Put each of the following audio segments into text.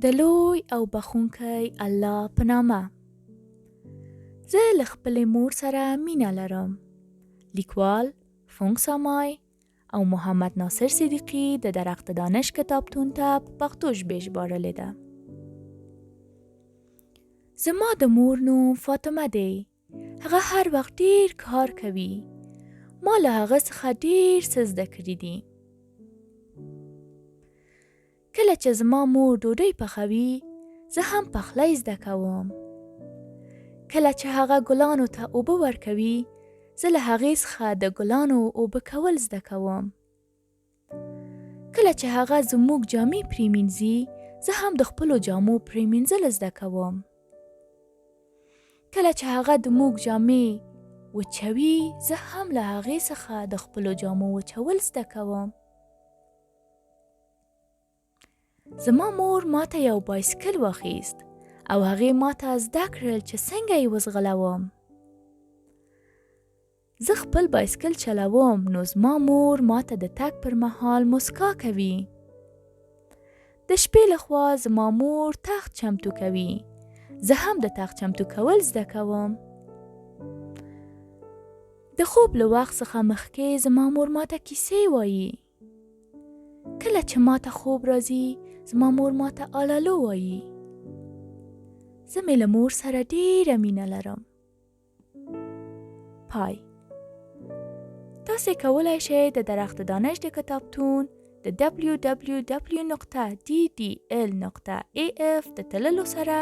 د لوی او بخښونکی الله په نامه. زه له خپلې مور سره مینه لرم. لیکوال فونګ سامای او محمد ناصر صدیقی د درخت دانش کتابتون ته په پښتو ژبه ژباړلې ده. زما د مور نوم فاطمه دی. هغه هر وخت ډیر کار کوي. ما له هغه څخه ډیر څه زده کړي دي. کله چې زما مور ډوډۍ پخوي، زه هم پخلی زده کوم. کله چې هغه ګلانو ته اوبه ورکوي، زه له هغې څخه د ګلانو اوبه کول زده کوم. کله چې هغه زموږ جامې پریمینځي، زه هم د خپلو جامو پریمینځل زده کوم. کله چې هغه د موږ جامې وچوي، زه هم له هغې څخه د خپلو جامو وچول زده کوم. زما مور ماته یو بایسکل واخیست او هغې ماته زده کړل چې څنګه یې وځغلوم. زه خپل بایسکل چلوم، نو زما مور ماته د تګ پر مهال مسکا کوي. د شپې لخوا زما مور تخت چمتو کوي. زه هم د تخت چمتو کول زده کوم. د خوب له وخت څخه مخکې زما مور ماته کیسې وایي. کله چې ماته خوب راځي، زما مور ماته آلالو وایي. زه مې له مور سره ډیره مینه لرم. پای. تاسې کولی شئ د درخت دانش د کتابتون د www.ddl.af د تللو سره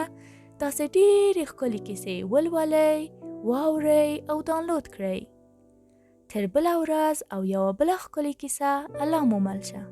تاسې ډیرې ښکلې کیسې ولولئ، واورئ او ډاونلوډ کړئ. تر بله ورځ او یوه بله ښکلې کیسه، الله مو مل شه.